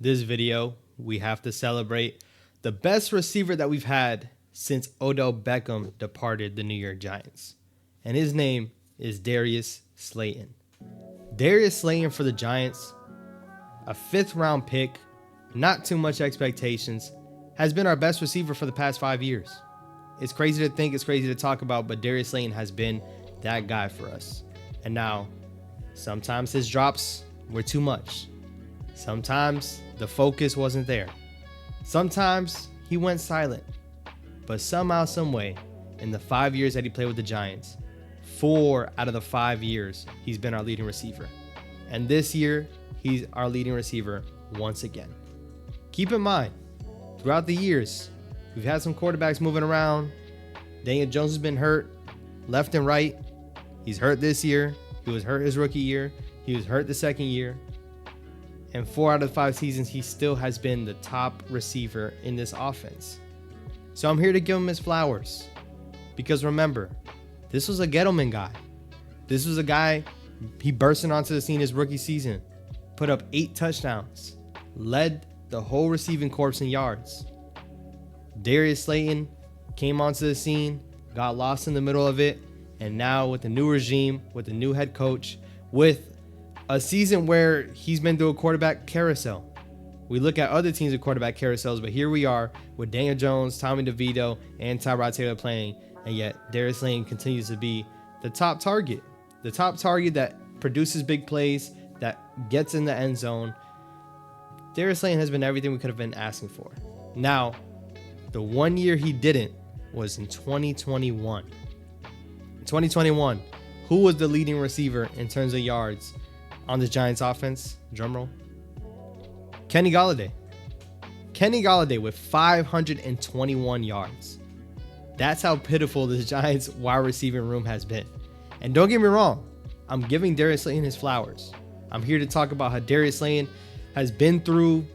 This video, we have to celebrate the best receiver that we've had since Odell Beckham departed the New York Giants. And his name is Darius Slayton. Darius Slayton for the Giants, a 5th round pick, not too much expectations, has been our best receiver for the past 5 years. It's crazy to think, it's crazy to talk about, but Darius Slayton has been that guy for us. And now, sometimes his drops were too much. Sometimes the focus wasn't there. Sometimes he went silent. But somehow, some way, in the 5 years that he played with the Giants, 4 out of the 5 years, he's been our leading receiver. And this year, he's our leading receiver once again. Keep in mind, throughout the years, we've had some quarterbacks moving around. Daniel Jones has been hurt left and right. He's hurt this year. He was hurt his rookie year. He was hurt the second year. And 4 out of 5 seasons, he still has been the top receiver in this offense. So I'm here to give him his flowers. Because remember, this was a Gettleman guy. This was a guy, he bursting onto the scene his rookie season. Put up 8 touchdowns. Led the whole receiving corps in yards. Darius Slayton came onto the scene, got lost in the middle of it. And now with the new regime, with the new head coach, with a season where he's been through a quarterback carousel. We look at other teams with quarterback carousels, but here we are with Daniel Jones, Tommy DeVito, and Tyrod Taylor playing, and yet Darius Slayton continues to be the top target that produces big plays, that gets in the end zone. Darius Slayton has been everything we could have been asking for. Now, the 1 year he didn't was in 2021. In 2021, who was the leading receiver in terms of yards on the Giants offense? Drumroll. Kenny Golladay. Kenny Golladay with 521 yards. That's how pitiful the Giants wide receiving room has been. And don't get me wrong, I'm giving Darius Slayton his flowers. I'm here to talk about how Darius Slayton has been through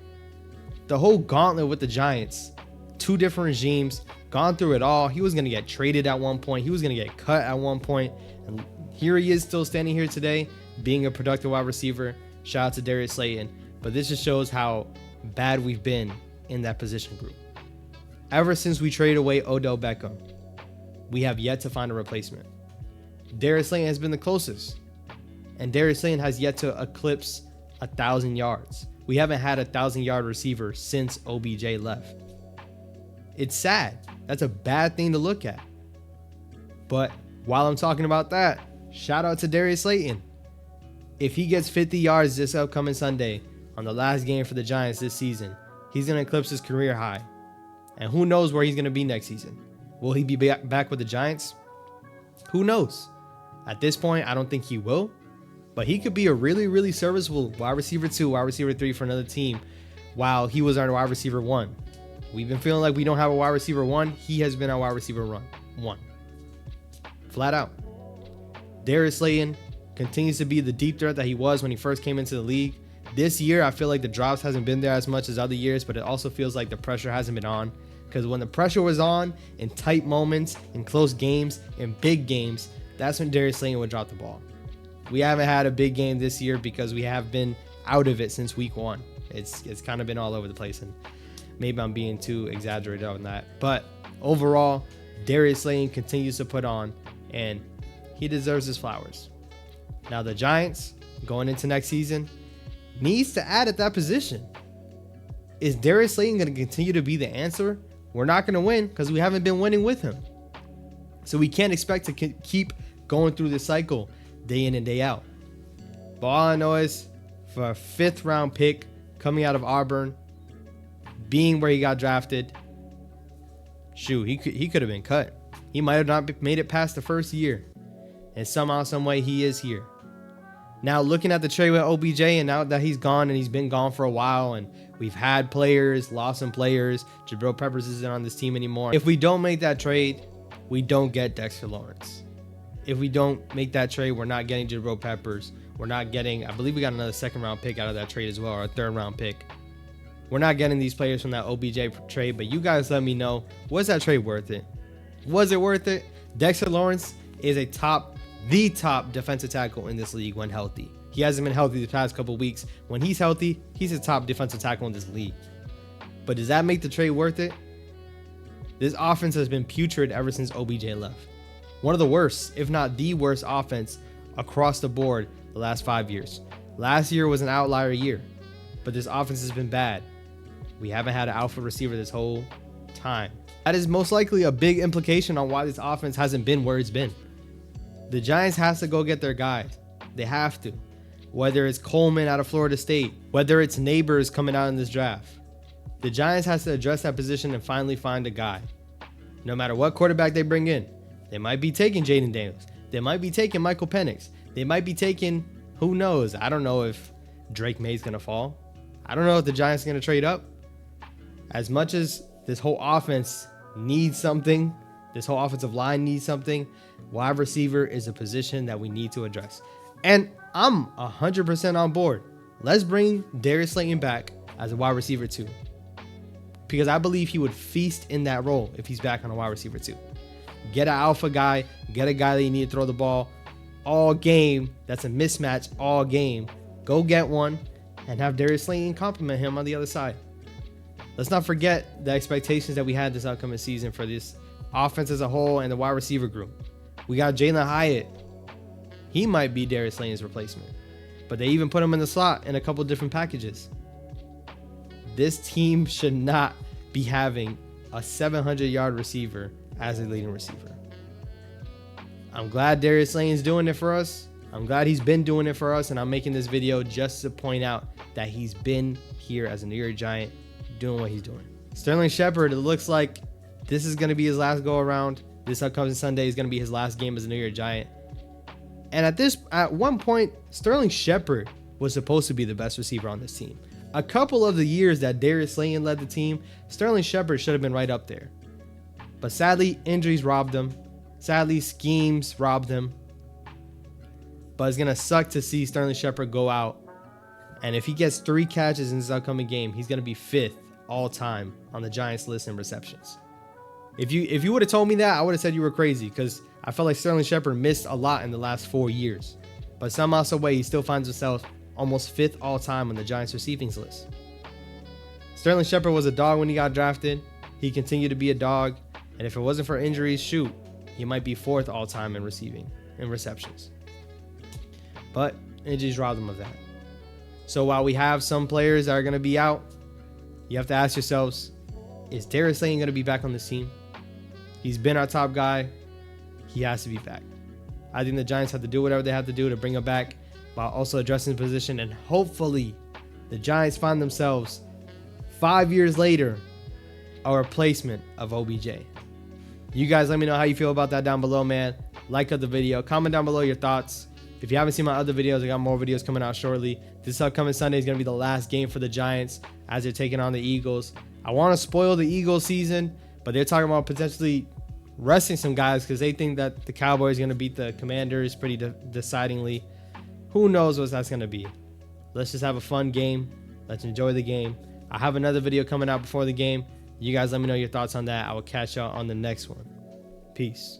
the whole gauntlet with the Giants. 2 different regimes, gone through it all. He was going to get traded at one point. He was going to get cut at one point. And here he is still standing here today, being a productive wide receiver. Shout out to Darius Slayton. But this just shows how bad we've been in that position group. Ever since we traded away Odell Beckham, we have yet to find a replacement. Darius Slayton has been the closest. And Darius Slayton has yet to eclipse 1,000 yards. We haven't had a 1,000-yard receiver since OBJ left. It's sad. That's a bad thing to look at. But while I'm talking about that, shout out to Darius Slayton. If he gets 50 yards this upcoming Sunday on the last game for the Giants this season, he's going to eclipse his career high. And who knows where he's going to be next season? Will he be back with the Giants? Who knows? At this point, I don't think he will. But he could be a really, really serviceable wide receiver 2, wide receiver 3 for another team while he was our wide receiver 1. We've been feeling like we don't have a wide receiver 1. He has been our wide receiver 1. Flat out. Darius Slayton continues to be the deep threat that he was when he first came into the league. This year, I feel like the drops hasn't been there as much as other years, but it also feels like the pressure hasn't been on. Because when the pressure was on in tight moments, in close games, in big games, that's when Darius Slayton would drop the ball. We haven't had a big game this year because we have been out of it since week 1. It's kind of been all over the place, and maybe I'm being too exaggerated on that. But overall, Darius Slayton continues to put on, and he deserves his flowers. Now the Giants, going into next season, needs to add at that position. Is Darius Slayton going to continue to be the answer? We're not going to win because we haven't been winning with him. So we can't expect to keep going through this cycle day in and day out. But all I know is for a 5th round pick coming out of Auburn, being where he got drafted, shoot, he could have been cut. He might have not made it past the first year. And somehow, some way, he is here. Now, looking at the trade with OBJ, and now that he's gone, and he's been gone for a while, and we've had players, lost some players. Jabril Peppers isn't on this team anymore. If we don't make that trade, we don't get Dexter Lawrence. If we don't make that trade, we're not getting Jabril Peppers. We're not getting, I believe we got another 2nd round pick out of that trade as well, or a 3rd round pick. We're not getting these players from that OBJ trade, but you guys let me know, was that trade worth it? Was it worth it? Dexter Lawrence is the top defensive tackle in this league when healthy. He hasn't been healthy the past couple weeks. When he's healthy, he's a top defensive tackle in this league. But does that make the trade worth it? This offense has been putrid ever since OBJ left. One of the worst, if not the worst offense across the board the last 5 years. Last year was an outlier year, but this offense has been bad. We haven't had an alpha receiver this whole time. That is most likely a big implication on why this offense hasn't been where it's been. The Giants has to go get their guys. They have to. Whether it's Coleman out of Florida State, whether it's Neighbors coming out in this draft. The Giants has to address that position and finally find a guy. No matter what quarterback they bring in. They might be taking Jaden Daniels. They might be taking Michael Penix. They might be taking, who knows? I don't know if Drake May's going to fall. I don't know if the Giants are going to trade up. As much as this whole offense needs something, this whole offensive line needs something, wide receiver is a position that we need to address. And I'm 100% on board. Let's bring Darius Slayton back as a wide receiver too. Because I believe he would feast in that role if he's back on a wide receiver too. Get an alpha guy, get a guy that you need to throw the ball all game. That's a mismatch all game. Go get one and have Darius Slayton compliment him on the other side. Let's not forget the expectations that we had this upcoming season for this offense as a whole and the wide receiver group. We got Jalen Hyatt. He might be Darius Slayton's replacement, but they even put him in the slot in a couple different packages. This team should not be having a 700-yard receiver as a leading receiver. I'm glad Darius Slayton's doing it for us. I'm glad he's been doing it for us, and I'm making this video just to point out that he's been here as a New York Giant doing what he's doing. Sterling Shepard, it looks like this is going to be his last go around. This upcoming Sunday is going to be his last game as a New York Giant. And at one point, Sterling Shepard was supposed to be the best receiver on this team. A couple of the years that Darius Slayton led the team, Sterling Shepard should have been right up there. But sadly, injuries robbed him. Sadly, schemes robbed him. But it's going to suck to see Sterling Shepard go out. And if he gets 3 catches in this upcoming game, he's going to be 5th all time on the Giants list in receptions. If you would have told me that, I would have said you were crazy, because I felt like Sterling Shepard missed a lot in the last 4 years. But somehow, some way, he still finds himself almost 5th all time on the Giants receiving list. Sterling Shepard was a dog when he got drafted. He continued to be a dog. And if it wasn't for injuries, shoot, he might be 4th all time in receptions. But injuries robbed him of that. So while we have some players that are going to be out, you have to ask yourselves, is Darius Slayton going to be back on this team? He's been our top guy. He has to be back. I think the Giants have to do whatever they have to do to bring him back while also addressing the position. And hopefully the Giants find themselves 5 years later a replacement of OBJ. You guys let me know how you feel about that down below, man. Like the video. Comment down below your thoughts. If you haven't seen my other videos, I got more videos coming out shortly. This upcoming Sunday is going to be the last game for the Giants as they're taking on the Eagles. I want to spoil the Eagles season, but they're talking about potentially resting some guys because they think that the Cowboys are going to beat the Commanders pretty decidingly. Who knows what that's going to be? Let's just have a fun game. Let's enjoy the game. I have another video coming out before the game. You guys let me know your thoughts on that. I will catch y'all on the next one. Peace.